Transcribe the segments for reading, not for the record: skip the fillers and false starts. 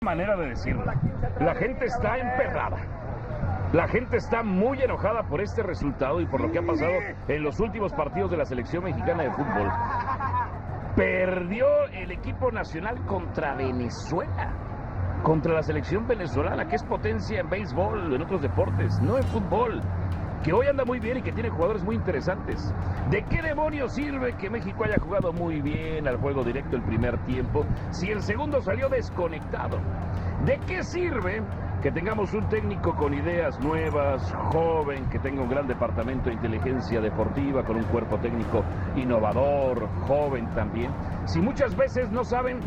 Manera de decirlo. La gente está emperrada. La gente está muy enojada por este resultado y por lo que ha pasado en los últimos partidos de la selección mexicana de fútbol. Perdió el equipo nacional contra Venezuela, contra la selección venezolana, que es potencia en béisbol, en otros deportes, no en fútbol, que hoy anda muy bien y que tiene jugadores muy interesantes. ¿De qué demonios sirve que México haya jugado muy bien al juego directo el primer tiempo si el segundo salió desconectado? ¿De qué sirve que tengamos un técnico con ideas nuevas, joven, que tenga un gran departamento de inteligencia deportiva, con un cuerpo técnico innovador, joven también, si muchas veces no saben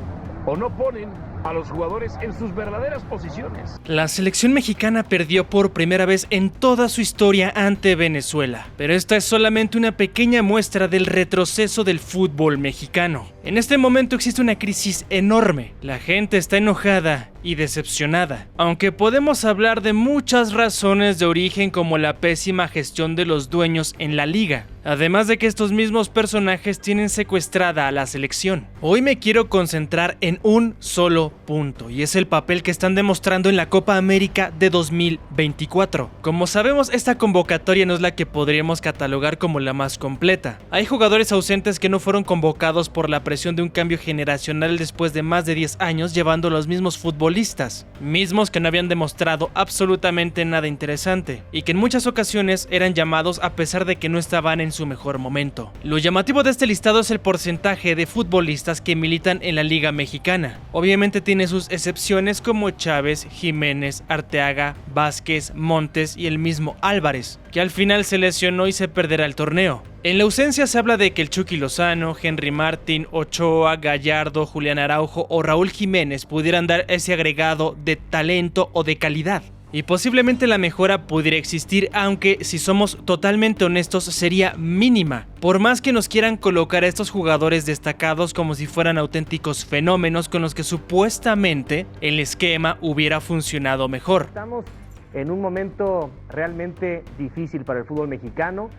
o no ponen a los jugadores en sus verdaderas posiciones? La selección mexicana perdió por primera vez en toda su historia ante Venezuela, pero esta es solamente una pequeña muestra del retroceso del fútbol mexicano. En este momento existe una crisis enorme, la gente está enojada y decepcionada, aunque podemos hablar de muchas razones de origen como la pésima gestión de los dueños en la liga, además de que estos mismos personajes tienen secuestrada a la selección. Hoy me quiero concentrar en un solo punto, y es el papel que están demostrando en la Copa América de 2024. Como sabemos, esta convocatoria no es la que podríamos catalogar como la más completa. Hay jugadores ausentes que no fueron convocados por la presión de un cambio generacional después de más de 10 años llevando los mismos futbolistas, mismos que no habían demostrado absolutamente nada interesante, y que en muchas ocasiones eran llamados a pesar de que no estaban en su mejor momento. Lo llamativo de este listado es el porcentaje de futbolistas que militan en la Liga Mexicana. Obviamente tiene sus excepciones como Chávez, Jiménez, Arteaga, Vázquez, Montes y el mismo Álvarez, que al final se lesionó y se perderá el torneo. En la ausencia se habla de que el Chucky Lozano, Henry Martin, Ochoa, Gallardo, Julián Araujo o Raúl Jiménez pudieran dar ese agregado de talento o de calidad. Y posiblemente la mejora pudiera existir, aunque si somos totalmente honestos sería mínima. Por más que nos quieran colocar a estos jugadores destacados como si fueran auténticos fenómenos con los que supuestamente el esquema hubiera funcionado mejor. Estamos en un momento realmente difícil para el fútbol mexicano,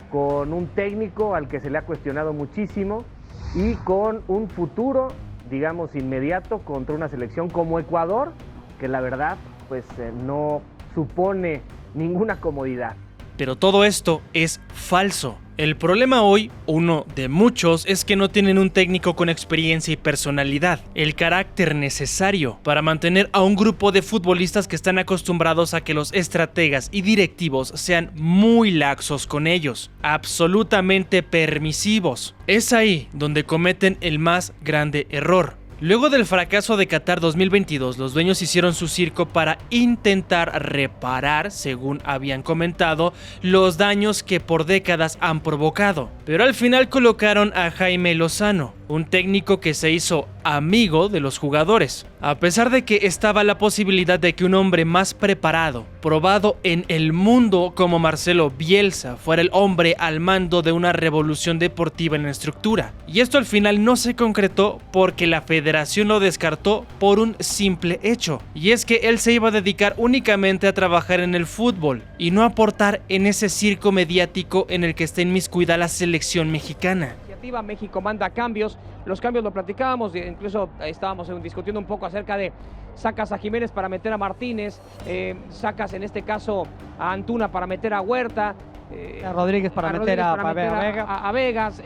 con un técnico al que se le ha cuestionado muchísimo y con un futuro, digamos, inmediato contra una selección como Ecuador, que la verdad pues no supone ninguna comodidad. Pero todo esto es falso. El problema hoy, uno de muchos, es que no tienen un técnico con experiencia y personalidad, el carácter necesario para mantener a un grupo de futbolistas que están acostumbrados a que los estrategas y directivos sean muy laxos con ellos, absolutamente permisivos. Es ahí donde cometen el más grande error. Luego del fracaso de Qatar 2022, los dueños hicieron su circo para intentar reparar, según habían comentado, los daños que por décadas han provocado. Pero al final colocaron a Jaime Lozano, un técnico que se hizo amigo de los jugadores, a pesar de que estaba la posibilidad de que un hombre más preparado, probado en el mundo como Marcelo Bielsa, fuera el hombre al mando de una revolución deportiva en la estructura. Y esto al final no se concretó porque la federación lo descartó por un simple hecho, y es que él se iba a dedicar únicamente a trabajar en el fútbol y no aportar en ese circo mediático en el que está inmiscuida la selección mexicana. México manda cambios, los cambios lo platicábamos, incluso estábamos discutiendo un poco acerca de sacas a Jiménez para meter a Martínez, sacas en este caso a Antuna para meter a Huerta, a Rodríguez para meter a Vegas.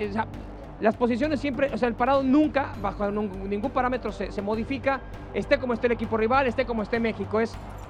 Las posiciones siempre, o sea, el parado nunca, bajo ningún parámetro se modifica, esté como esté el equipo rival, esté como esté México.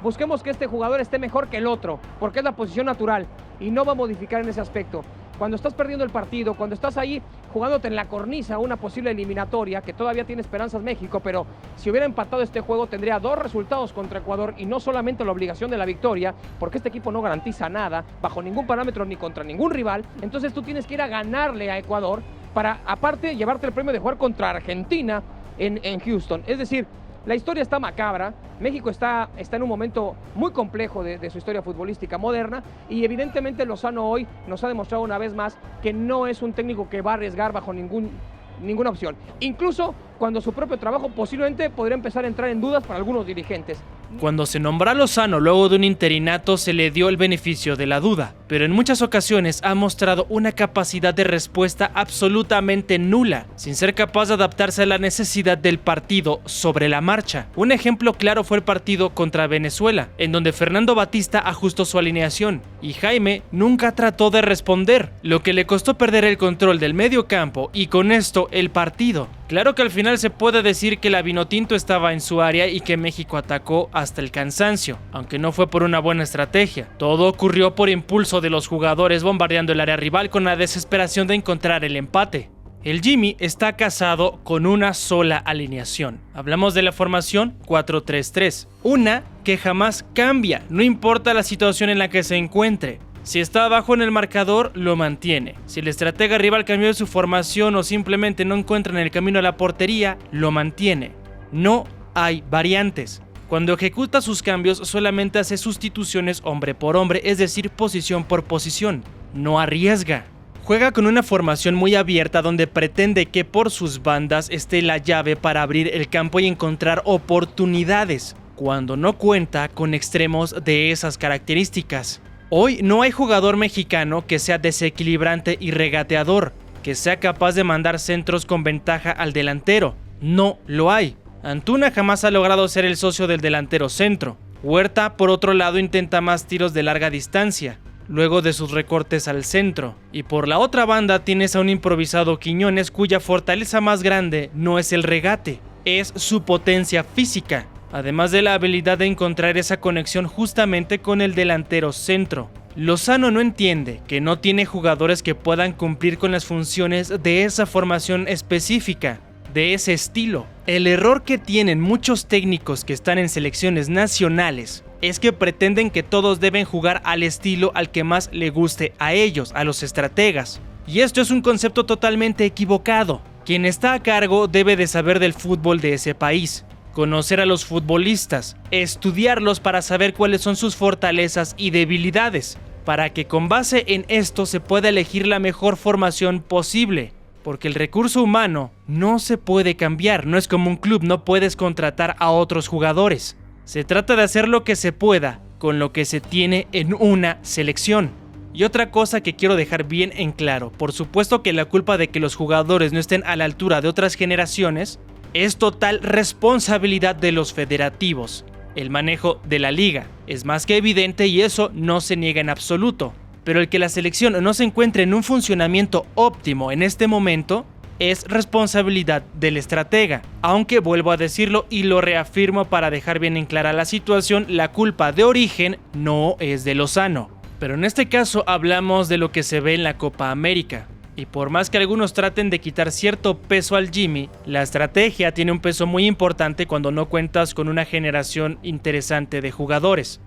Busquemos que este jugador esté mejor que el otro, porque es la posición natural y no va a modificar en ese aspecto. Cuando estás perdiendo el partido, cuando estás ahí jugándote en la cornisa una posible eliminatoria, que todavía tiene esperanzas México, pero si hubiera empatado este juego tendría 2 resultados contra Ecuador y no solamente la obligación de la victoria, porque este equipo no garantiza nada, bajo ningún parámetro ni contra ningún rival. Entonces tú tienes que ir a ganarle a Ecuador para, aparte, llevarte el premio de jugar contra Argentina en Houston. Es decir, la historia está macabra, México está en un momento muy complejo de su historia futbolística moderna y evidentemente Lozano hoy nos ha demostrado una vez más que no es un técnico que va a arriesgar bajo ninguna opción. Incluso cuando su propio trabajo posiblemente podría empezar a entrar en dudas para algunos dirigentes. Cuando se nombró a Lozano luego de un interinato se le dio el beneficio de la duda, pero en muchas ocasiones ha mostrado una capacidad de respuesta absolutamente nula, sin ser capaz de adaptarse a la necesidad del partido sobre la marcha. Un ejemplo claro fue el partido contra Venezuela, en donde Fernando Batista ajustó su alineación y Jaime nunca trató de responder, lo que le costó perder el control del medio campo y con esto el partido. Claro que al final se puede decir que la Vinotinto estaba en su área y que México atacó hasta el cansancio, aunque no fue por una buena estrategia. Todo ocurrió por impulso de los jugadores bombardeando el área rival con la desesperación de encontrar el empate. El Jimmy está casado con una sola alineación. Hablamos de la formación 4-3-3, una que jamás cambia, no importa la situación en la que se encuentre. Si está abajo en el marcador, lo mantiene. Si el estratega rival cambió de su formación o simplemente no encuentra en el camino a la portería, lo mantiene. No hay variantes. Cuando ejecuta sus cambios, solamente hace sustituciones hombre por hombre, es decir, posición por posición. No arriesga. Juega con una formación muy abierta donde pretende que por sus bandas esté la llave para abrir el campo y encontrar oportunidades, cuando no cuenta con extremos de esas características. Hoy no hay jugador mexicano que sea desequilibrante y regateador, que sea capaz de mandar centros con ventaja al delantero. No lo hay. Antuna jamás ha logrado ser el socio del delantero centro. Huerta, por otro lado, intenta más tiros de larga distancia, luego de sus recortes al centro. Y por la otra banda tienes a un improvisado Quiñones cuya fortaleza más grande no es el regate, es su potencia física, además de la habilidad de encontrar esa conexión justamente con el delantero centro. Lozano no entiende que no tiene jugadores que puedan cumplir con las funciones de esa formación específica, de ese estilo. El error que tienen muchos técnicos que están en selecciones nacionales es que pretenden que todos deben jugar al estilo al que más le guste a ellos, a los estrategas. Y esto es un concepto totalmente equivocado. Quien está a cargo debe de saber del fútbol de ese país, conocer a los futbolistas, estudiarlos para saber cuáles son sus fortalezas y debilidades, para que con base en esto se pueda elegir la mejor formación posible. Porque el recurso humano no se puede cambiar, no es como un club, no puedes contratar a otros jugadores. Se trata de hacer lo que se pueda con lo que se tiene en una selección. Y otra cosa que quiero dejar bien en claro, por supuesto que la culpa de que los jugadores no estén a la altura de otras generaciones es total responsabilidad de los federativos. El manejo de la liga es más que evidente y eso no se niega en absoluto. Pero el que la selección no se encuentre en un funcionamiento óptimo en este momento es responsabilidad del estratega. Aunque vuelvo a decirlo y lo reafirmo para dejar bien en clara la situación, la culpa de origen no es de Lozano. Pero en este caso hablamos de lo que se ve en la Copa América. Y por más que algunos traten de quitar cierto peso al Jimmy, la estrategia tiene un peso muy importante cuando no cuentas con una generación interesante de jugadores.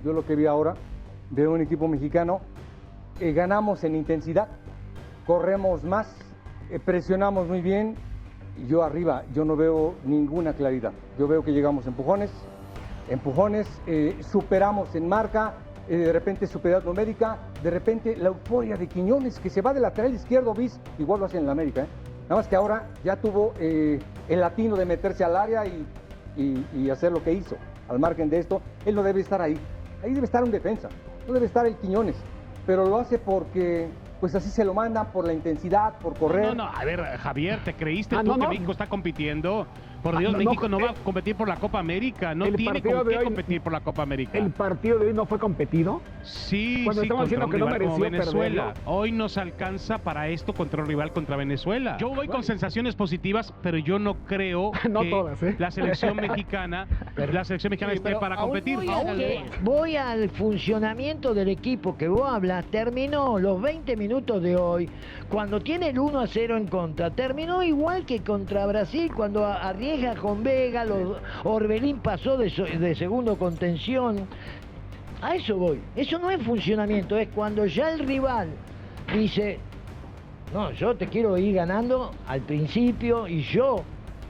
Yo lo que vi ahora, veo un equipo mexicano, ganamos en intensidad, corremos más, presionamos muy bien. Yo arriba, yo no veo ninguna claridad. Yo veo que llegamos empujones, superamos en marca, de repente superioridad numérica, de repente la euforia de Quiñones, que se va de lateral izquierdo, igual lo hacen en la América, nada más que ahora ya tuvo el latino de meterse al área y hacer lo que hizo. Al margen de esto, él no debe estar ahí debe estar un defensa, no debe estar el Quiñones, pero lo hace porque pues así se lo mandan, por la intensidad, por correr. No, a ver, Javier, ¿te creíste tú que México está compitiendo? Por Dios, México no va a competir por la Copa América, no tiene con qué competir por la Copa América. ¿El partido de hoy no fue competido? Sí, cuando estamos diciendo que no mereció Venezuela. perderlo. Hoy nos alcanza para esto contra un rival contra Venezuela. Yo voy con sensaciones positivas, pero yo no creo no que todas, la selección mexicana, esté para competir. Voy al funcionamiento del equipo que vos hablas. Terminó los 20 minutos de hoy, cuando tiene el 1-0 en contra. Terminó igual que contra Brasil, cuando arriesga con Vega, Orbelín pasó de segundo contención. A eso voy. Eso no es funcionamiento, es cuando ya el rival dice, no, yo te quiero ir ganando al principio y yo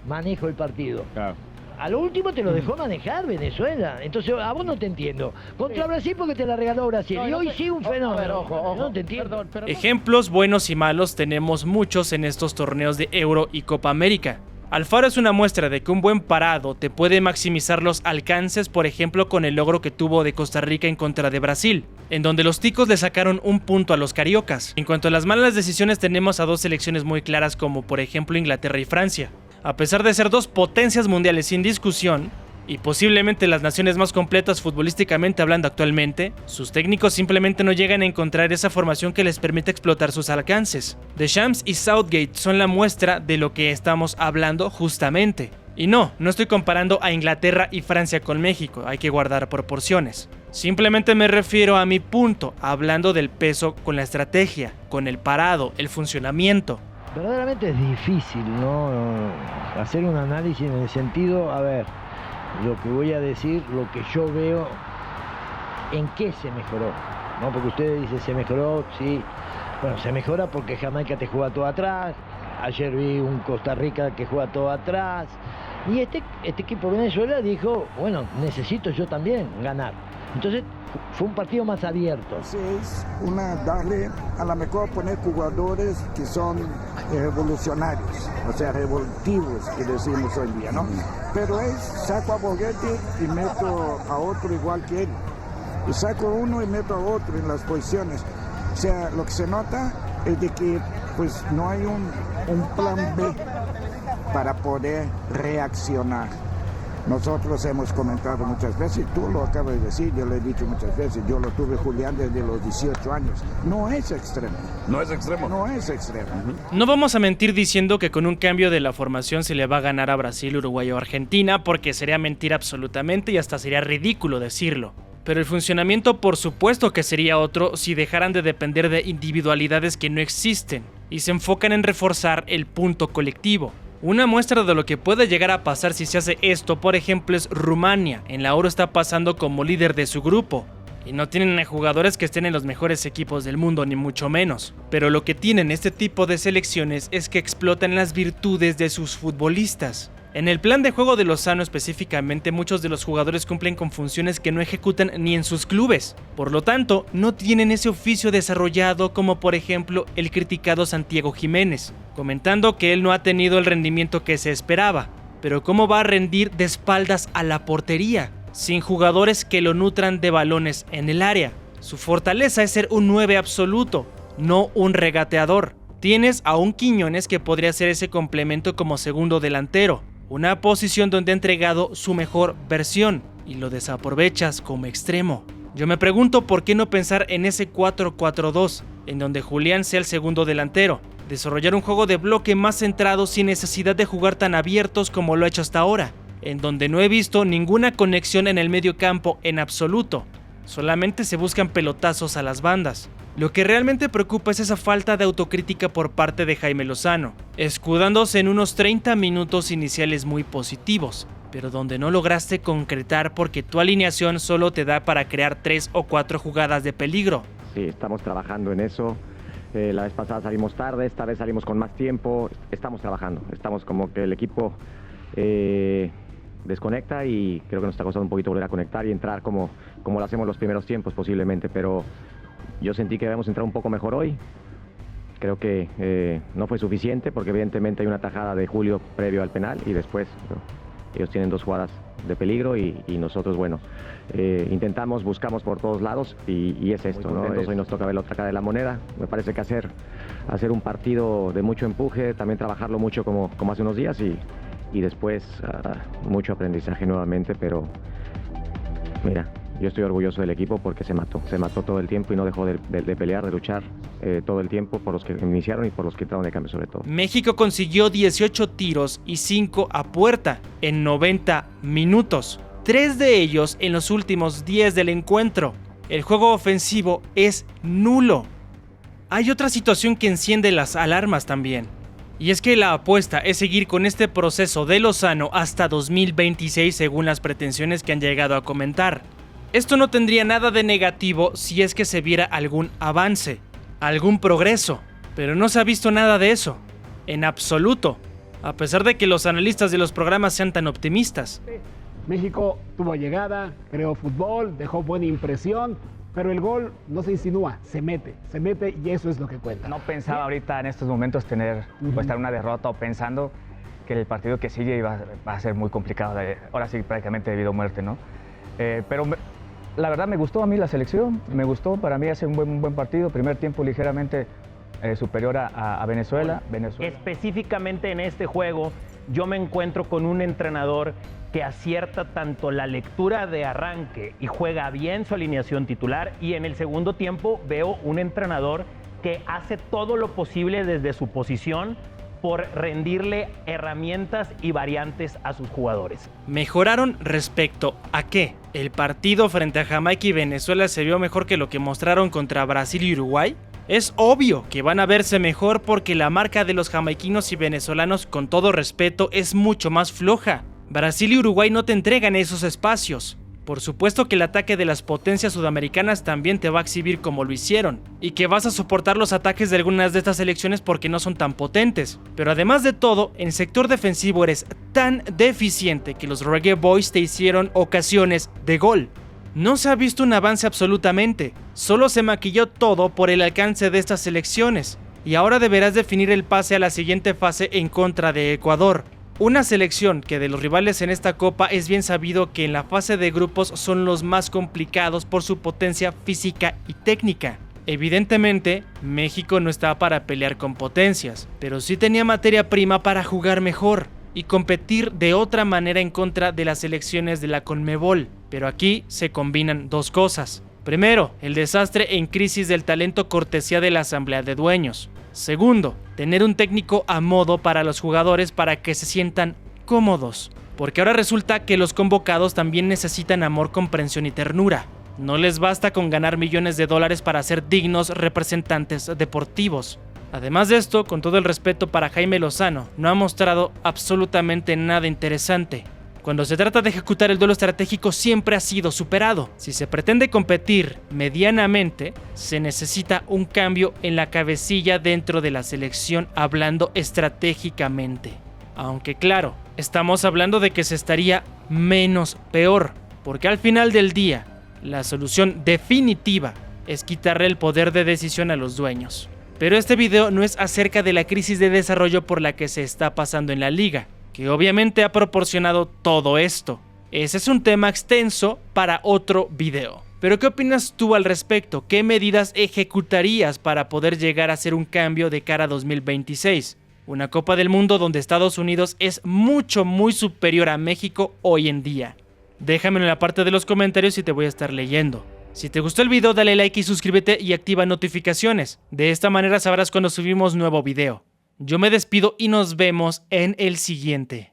manejo el partido. Claro. A lo último te lo dejó manejar Venezuela. Entonces, a vos no te entiendo. Contra Brasil porque te la regaló Brasil. Y hoy sí un fenómeno. Ojo. No te entiendo. Ejemplos buenos y malos tenemos muchos en estos torneos de Euro y Copa América. Alfaro es una muestra de que un buen parado te puede maximizar los alcances, por ejemplo con el logro que tuvo de Costa Rica en contra de Brasil. en donde los ticos le sacaron un punto a los cariocas. En cuanto a las malas decisiones, tenemos a dos selecciones muy claras como por ejemplo Inglaterra y Francia. A pesar de ser dos potencias mundiales sin discusión, y posiblemente las naciones más completas futbolísticamente hablando actualmente, sus técnicos simplemente no llegan a encontrar esa formación que les permite explotar sus alcances. Deschamps y Southgate son la muestra de lo que estamos hablando justamente. Y no estoy comparando a Inglaterra y Francia con México, hay que guardar proporciones. Simplemente me refiero a mi punto, hablando del peso con la estrategia, con el parado, el funcionamiento. Verdaderamente es difícil, ¿no? Hacer un análisis en el sentido, a ver, lo que voy a decir, lo que yo veo, en qué se mejoró, ¿no? Porque ustedes dicen, se mejoró, sí. Bueno, se mejora porque Jamaica te juega todo atrás. Ayer vi un Costa Rica que juega todo atrás. Y este equipo de Venezuela dijo, bueno, necesito yo también ganar. Entonces fue un partido más abierto. Es darle a lo mejor poner jugadores que son revolucionarios, o sea, revoltivos, que decimos hoy día, ¿no? Pero saco a Borghetti y meto a otro igual que él. Y saco uno y meto a otro en las posiciones. O sea, lo que se nota es de que pues no hay un plan B para poder reaccionar. Nosotros hemos comentado muchas veces, tú lo acabas de decir, yo lo he dicho muchas veces, yo lo tuve Julián desde los 18 años. No es extremo. No es extremo. No es extremo. No vamos a mentir diciendo que con un cambio de la formación se le va a ganar a Brasil, Uruguay o Argentina, porque sería mentir absolutamente y hasta sería ridículo decirlo. Pero el funcionamiento por supuesto que sería otro si dejaran de depender de individualidades que no existen y se enfocan en reforzar el punto colectivo. Una muestra de lo que puede llegar a pasar si se hace esto, por ejemplo, es Rumania. En la Euro está pasando como líder de su grupo. Y no tienen a jugadores que estén en los mejores equipos del mundo, ni mucho menos. Pero lo que tienen este tipo de selecciones es que explotan las virtudes de sus futbolistas. En el plan de juego de Lozano específicamente, muchos de los jugadores cumplen con funciones que no ejecutan ni en sus clubes. Por lo tanto, no tienen ese oficio desarrollado como por ejemplo el criticado Santiago Jiménez, comentando que él no ha tenido el rendimiento que se esperaba. Pero ¿cómo va a rendir de espaldas a la portería, sin jugadores que lo nutran de balones en el área? Su fortaleza es ser un 9 absoluto, no un regateador. Tienes a un Quiñones que podría ser ese complemento como segundo delantero, una posición donde ha entregado su mejor versión y lo desaprovechas como extremo. Yo me pregunto por qué no pensar en ese 4-4-2, en donde Julián sea el segundo delantero, desarrollar un juego de bloque más centrado sin necesidad de jugar tan abiertos como lo ha hecho hasta ahora, en donde no he visto ninguna conexión en el medio campo en absoluto, solamente se buscan pelotazos a las bandas. Lo que realmente preocupa es esa falta de autocrítica por parte de Jaime Lozano, escudándose en unos 30 minutos iniciales muy positivos, pero donde no lograste concretar porque tu alineación solo te da para crear 3 o 4 jugadas de peligro. Sí, estamos trabajando en eso. La vez pasada salimos tarde, esta vez salimos con más tiempo. Estamos trabajando, estamos como que el equipo desconecta y creo que nos está costando un poquito volver a conectar y entrar como lo hacemos los primeros tiempos posiblemente, pero yo sentí que debemos entrar un poco mejor hoy. Creo que no fue suficiente porque evidentemente hay una tajada de Julio previo al penal y después ellos tienen 2 jugadas de peligro y nosotros, bueno, intentamos, buscamos por todos lados y es esto, ¿no? Hoy nos toca ver la otra cara de la moneda. Me parece que hacer un partido de mucho empuje, también trabajarlo mucho como hace unos días y después mucho aprendizaje nuevamente, pero mira, yo estoy orgulloso del equipo porque se mató todo el tiempo y no dejó de pelear, de luchar todo el tiempo por los que iniciaron y por los que entraron de cambio sobre todo. México consiguió 18 tiros y 5 a puerta en 90 minutos, 3 de ellos en los últimos 10 del encuentro. El juego ofensivo es nulo. Hay otra situación que enciende las alarmas también, y es que la apuesta es seguir con este proceso de Lozano hasta 2026 según las pretensiones que han llegado a comentar. Esto no tendría nada de negativo si es que se viera algún avance, algún progreso, pero no se ha visto nada de eso, en absoluto, a pesar de que los analistas de los programas sean tan optimistas. México tuvo llegada, creó fútbol, dejó buena impresión, pero el gol no se insinúa, se mete y eso es lo que cuenta. No pensaba ahorita en estos momentos estar una derrota o pensando que el partido que sigue va a ser muy complicado, ahora sí prácticamente de vida o muerte, ¿no? Pero La verdad me gustó a mí la selección, me gustó, para mí hace un buen partido, primer tiempo ligeramente superior a Venezuela. Específicamente en este juego yo me encuentro con un entrenador que acierta tanto la lectura de arranque y juega bien su alineación titular, y en el segundo tiempo veo un entrenador que hace todo lo posible desde su posición por rendirle herramientas y variantes a sus jugadores. ¿Mejoraron respecto a qué? ¿El partido frente a Jamaica y Venezuela se vio mejor que lo que mostraron contra Brasil y Uruguay? Es obvio que van a verse mejor porque la marca de los jamaiquinos y venezolanos, con todo respeto, es mucho más floja. Brasil y Uruguay no te entregan esos espacios. Por supuesto que el ataque de las potencias sudamericanas también te va a exhibir como lo hicieron, y que vas a soportar los ataques de algunas de estas selecciones porque no son tan potentes. Pero además de todo, en el sector defensivo eres tan deficiente que los Reggae Boys te hicieron ocasiones de gol. No se ha visto un avance absolutamente, solo se maquilló todo por el alcance de estas selecciones, y ahora deberás definir el pase a la siguiente fase en contra de Ecuador. Una selección que de los rivales en esta copa es bien sabido que en la fase de grupos son los más complicados por su potencia física y técnica. Evidentemente, México no está para pelear con potencias, pero sí tenía materia prima para jugar mejor y competir de otra manera en contra de las selecciones de la Conmebol. Pero aquí se combinan dos cosas. Primero, el desastre en crisis del talento cortesía de la Asamblea de Dueños. Segundo, tener un técnico a modo para los jugadores para que se sientan cómodos. Porque ahora resulta que los convocados también necesitan amor, comprensión y ternura. No les basta con ganar millones de dólares para ser dignos representantes deportivos. Además de esto, con todo el respeto para Jaime Lozano, no ha mostrado absolutamente nada interesante. Cuando se trata de ejecutar el duelo estratégico siempre ha sido superado. Si se pretende competir medianamente, se necesita un cambio en la cabecilla dentro de la selección hablando estratégicamente. Aunque claro, estamos hablando de que se estaría menos peor, porque al final del día, la solución definitiva es quitarle el poder de decisión a los dueños. Pero este video no es acerca de la crisis de desarrollo por la que se está pasando en la liga, que obviamente ha proporcionado todo esto. Ese es un tema extenso para otro video. Pero ¿qué opinas tú al respecto? ¿Qué medidas ejecutarías para poder llegar a hacer un cambio de cara a 2026? Una Copa del Mundo donde Estados Unidos es muy superior a México hoy en día. Déjamelo en la parte de los comentarios y te voy a estar leyendo. Si te gustó el video, dale like y suscríbete y activa notificaciones. De esta manera sabrás cuando subimos nuevo video. Yo me despido y nos vemos en el siguiente.